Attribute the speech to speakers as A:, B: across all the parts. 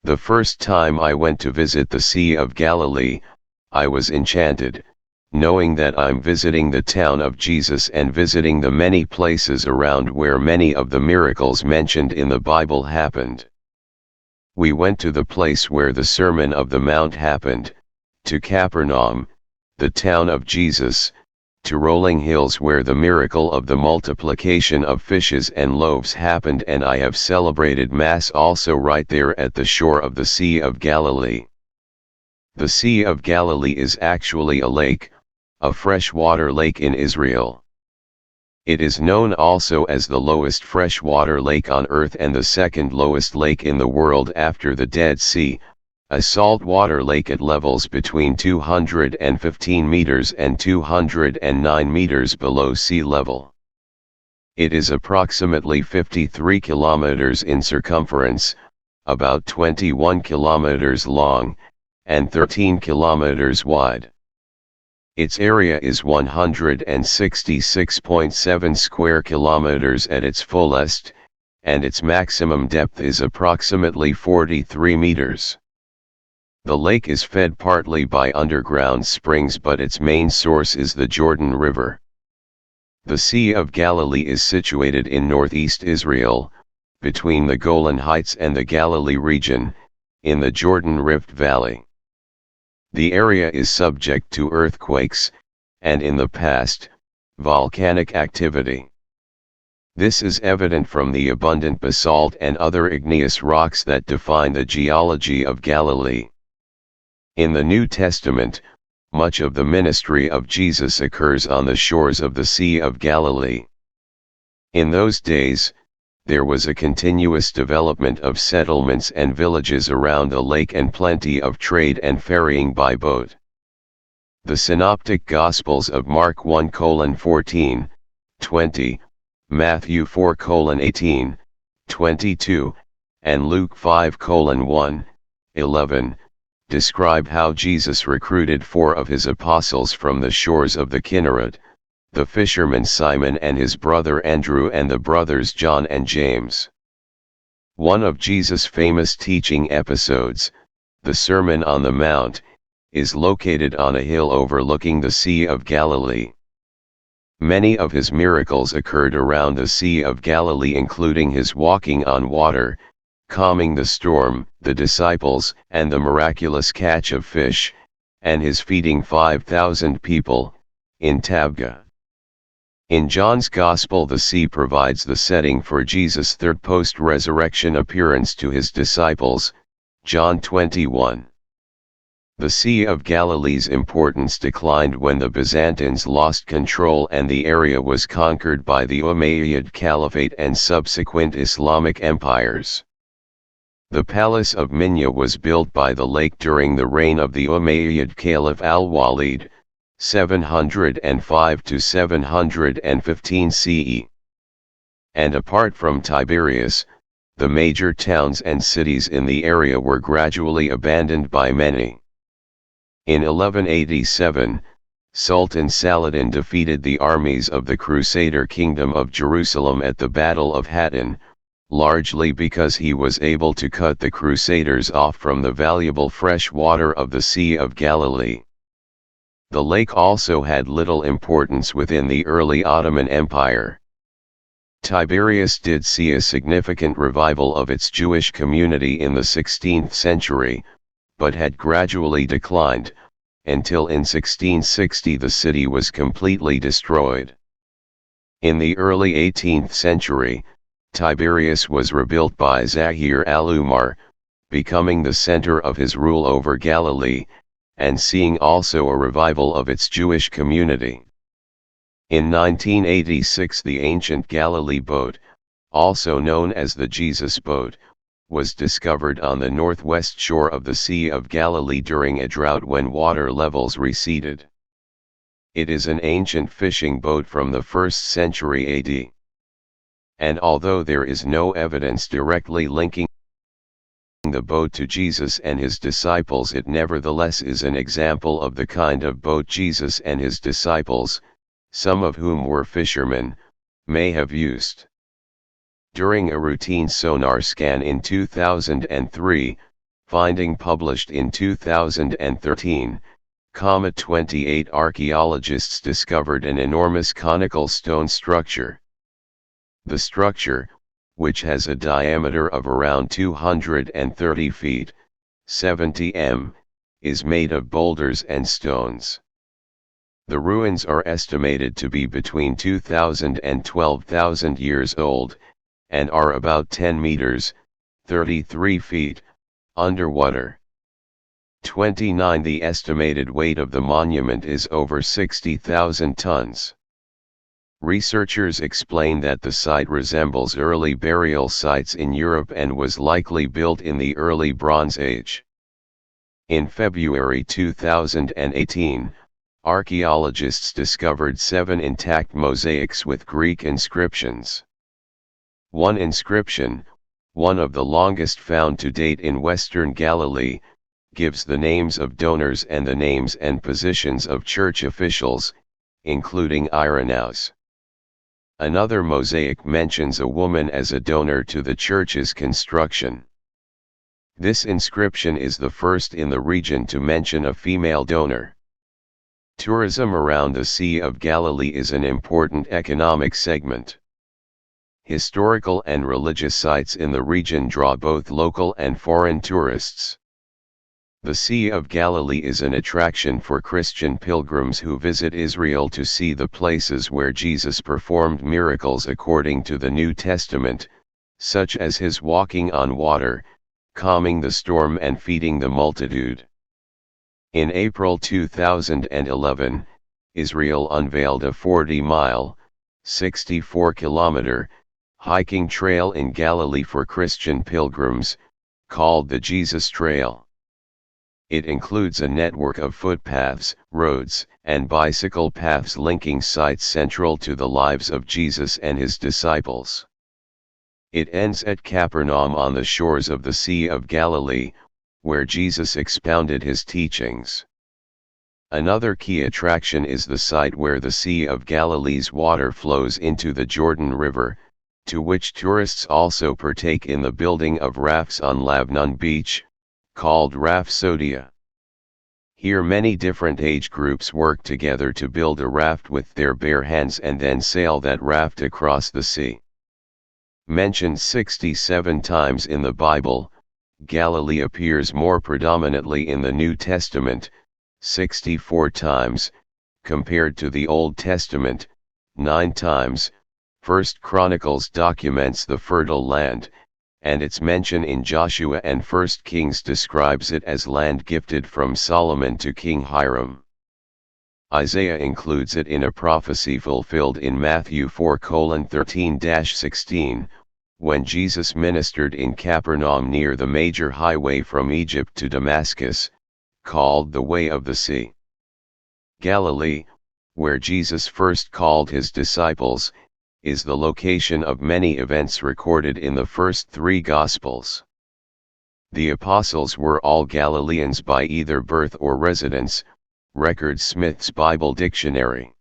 A: The first time I went to visit the Sea of Galilee, I was enchanted, knowing that I'm visiting the town of Jesus and visiting the many places around where many of the miracles mentioned in the Bible happened. We went to the place where the Sermon of the Mount happened, to Capernaum, the town of Jesus, to rolling hills where the miracle of the multiplication of fishes and loaves happened, and I have celebrated Mass also right there at the shore of the Sea of Galilee. The Sea of Galilee is actually a lake, a freshwater lake in Israel. It is known also as the lowest freshwater lake on earth and the second lowest lake in the world after the Dead Sea, a saltwater lake at levels between 215 meters and 209 meters below sea level. It is approximately 53 kilometers in circumference, about 21 kilometers long, and 13 kilometers wide. Its area is 166.7 square kilometers at its fullest, and its maximum depth is approximately 43 meters. The lake is fed partly by underground springs, but its main source is the Jordan River. The Sea of Galilee is situated in northeast Israel, between the Golan Heights and the Galilee region, in the Jordan Rift Valley. The area is subject to earthquakes, and in the past, volcanic activity. This is evident from the abundant basalt and other igneous rocks that define the geology of Galilee. In the New Testament, much of the ministry of Jesus occurs on the shores of the Sea of Galilee. In those days, there was a continuous development of settlements and villages around the lake and plenty of trade and ferrying by boat. The Synoptic Gospels of Mark 1:14, 20, Matthew 4:18, 22, and Luke 5:1, 11, describe how Jesus recruited 4 of his apostles from the shores of the Kinneret, the fisherman Simon and his brother Andrew and the brothers John and James. One of Jesus' famous teaching episodes, the Sermon on the Mount, is located on a hill overlooking the Sea of Galilee. Many of his miracles occurred around the Sea of Galilee, including his walking on water, calming the storm, the disciples, and the miraculous catch of fish, and his feeding 5,000 people, in Tabgha. In John's Gospel, the sea provides the setting for Jesus' third post-resurrection appearance to his disciples, John 21. The Sea of Galilee's importance declined when the Byzantines lost control and the area was conquered by the Umayyad Caliphate and subsequent Islamic empires. The Palace of Minya was built by the lake during the reign of the Umayyad Caliph al-Walid, 705 to 715 CE. And apart from Tiberias, the major towns and cities in the area were gradually abandoned by many. In 1187, Sultan Saladin defeated the armies of the Crusader Kingdom of Jerusalem at the Battle of Hattin, largely because he was able to cut the Crusaders off from the valuable fresh water of the Sea of Galilee. The lake also had little importance within the early Ottoman Empire. Tiberias did see a significant revival of its Jewish community in the 16th century, but had gradually declined, until in 1660 the city was completely destroyed. In the early 18th century, Tiberias was rebuilt by Zahir al-Umar, becoming the center of his rule over Galilee, and seeing also a revival of its Jewish community. In 1986, the ancient Galilee boat, also known as the Jesus boat, was discovered on the northwest shore of the Sea of Galilee during a drought when water levels receded. It is an ancient fishing boat from the 1st century AD. And although there is no evidence directly linking the boat to Jesus and his disciples, it nevertheless is an example of the kind of boat Jesus and his disciples, some of whom were fishermen, may have used. During a routine sonar scan in 2003, finding published in 2013. 28 archaeologists discovered an enormous conical stone structure. The structure, which has a diameter of around 230 feet, 70 m, is made of boulders and stones. The ruins are estimated to be between 2,000 and 12,000 years old, and are about 10 meters, 33 feet, underwater. 29 The estimated weight of the monument is over 60,000 tons. Researchers explain that the site resembles early burial sites in Europe and was likely built in the early Bronze Age. In February 2018, archaeologists discovered 7 intact mosaics with Greek inscriptions. One inscription, one of the longest found to date in western Galilee, gives the names of donors and the names and positions of church officials, including Irenaeus. Another mosaic mentions a woman as a donor to the church's construction. This inscription is the first in the region to mention a female donor. Tourism around the Sea of Galilee is an important economic segment. Historical and religious sites in the region draw both local and foreign tourists. The Sea of Galilee is an attraction for Christian pilgrims who visit Israel to see the places where Jesus performed miracles according to the New Testament, such as his walking on water, calming the storm and feeding the multitude. In April 2011, Israel unveiled a 40-mile, 64-kilometer, hiking trail in Galilee for Christian pilgrims, called the Jesus Trail. It includes a network of footpaths, roads, and bicycle paths linking sites central to the lives of Jesus and his disciples. It ends at Capernaum on the shores of the Sea of Galilee, where Jesus expounded his teachings. Another key attraction is the site where the Sea of Galilee's water flows into the Jordan River, to which tourists also partake in the building of rafts on Lavnun Beach, called Rhapsodia. Here many different age groups work together to build a raft with their bare hands and then sail that raft across the sea. Mentioned 67 times in the Bible, Galilee appears more predominantly in the New Testament, 64 times, compared to the Old Testament, 9 times. 1 Chronicles documents the fertile land, and its mention in Joshua and 1 Kings describes it as land gifted from Solomon to King Hiram. Isaiah includes it in a prophecy fulfilled in Matthew 4:13-16, when Jesus ministered in Capernaum near the major highway from Egypt to Damascus, called the Way of the Sea. Galilee, where Jesus first called his disciples, is the location of many events recorded in the first 3 Gospels. The apostles were all Galileans by either birth or residence, records Smith's Bible Dictionary.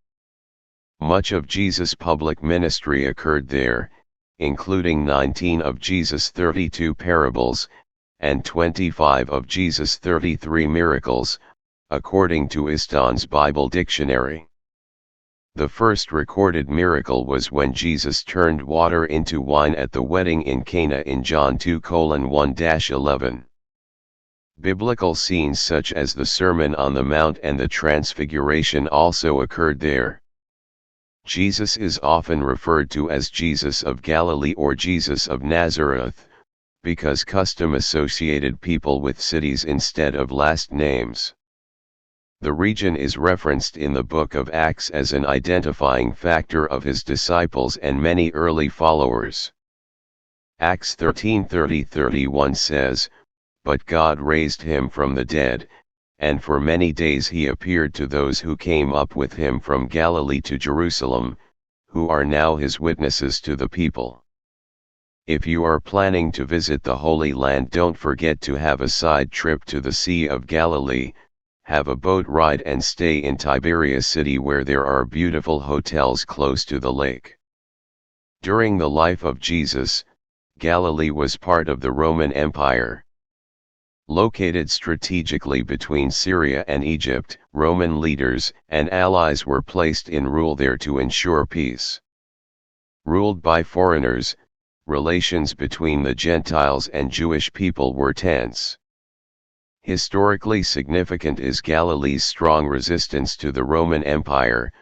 A: Much of Jesus' public ministry occurred there, including 19 of Jesus' 32 parables, and 25 of Jesus' 33 miracles, according to Easton's Bible Dictionary. The first recorded miracle was when Jesus turned water into wine at the wedding in Cana in John 2:1-11. Biblical scenes such as the Sermon on the Mount and the Transfiguration also occurred there. Jesus is often referred to as Jesus of Galilee or Jesus of Nazareth, because custom associated people with cities instead of last names. The region is referenced in the book of Acts as an identifying factor of his disciples and many early followers. Acts 13:30-31 says, "But God raised him from the dead, and for many days he appeared to those who came up with him from Galilee to Jerusalem, who are now his witnesses to the people." If you are planning to visit the Holy Land, don't forget to have a side trip to the Sea of Galilee, have a boat ride and stay in Tiberias City where there are beautiful hotels close to the lake. During the life of Jesus, Galilee was part of the Roman Empire. Located strategically between Syria and Egypt, Roman leaders and allies were placed in rule there to ensure peace. Ruled by foreigners, relations between the Gentiles and Jewish people were tense. Historically significant is Galilee's strong resistance to the Roman Empire,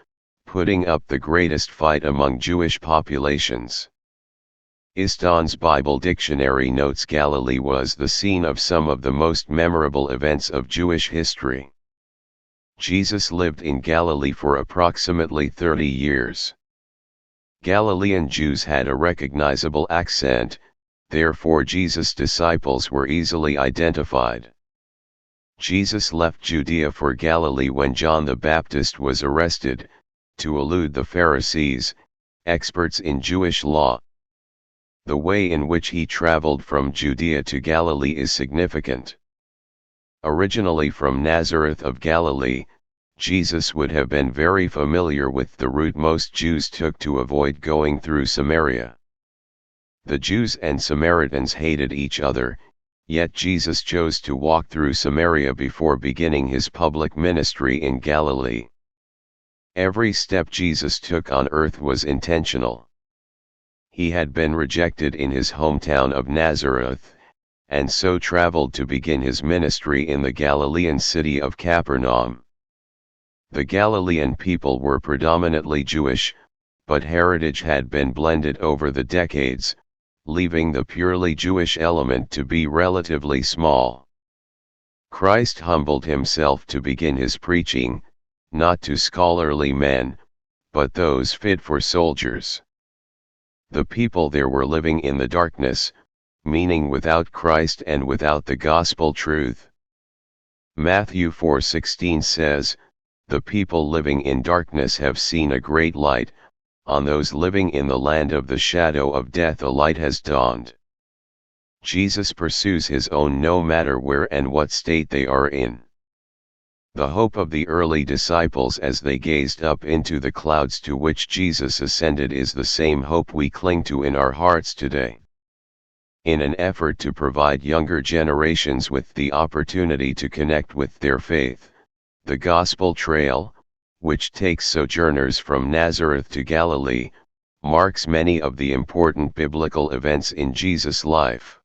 A: putting up the greatest fight among Jewish populations. Easton's Bible Dictionary notes Galilee was the scene of some of the most memorable events of Jewish history. Jesus lived in Galilee for approximately 30 years. Galilean Jews had a recognizable accent, therefore Jesus' disciples were easily identified. Jesus left Judea for Galilee when John the Baptist was arrested, to elude the Pharisees, experts in Jewish law. The way in which he traveled from Judea to Galilee is significant. Originally from Nazareth of Galilee, Jesus would have been very familiar with the route most Jews took to avoid going through Samaria. The Jews and Samaritans hated each other, yet Jesus chose to walk through Samaria before beginning his public ministry in Galilee. Every step Jesus took on earth was intentional. He had been rejected in his hometown of Nazareth, and so traveled to begin his ministry in the Galilean city of Capernaum. The Galilean people were predominantly Jewish, but heritage had been blended over the decades, leaving the purely Jewish element to be relatively small. Christ humbled himself to begin his preaching, not to scholarly men, but those fit for soldiers. The people there were living in the darkness, meaning without Christ and without the gospel truth. Matthew 4:16 says, "The people living in darkness have seen a great light, on those living in the land of the shadow of death a light has dawned." Jesus pursues his own no matter where and what state they are in. The hope of the early disciples as they gazed up into the clouds to which Jesus ascended is the same hope we cling to in our hearts today. In an effort to provide younger generations with the opportunity to connect with their faith, the Gospel Trail, which takes sojourners from Nazareth to Galilee, marks many of the important biblical events in Jesus' life.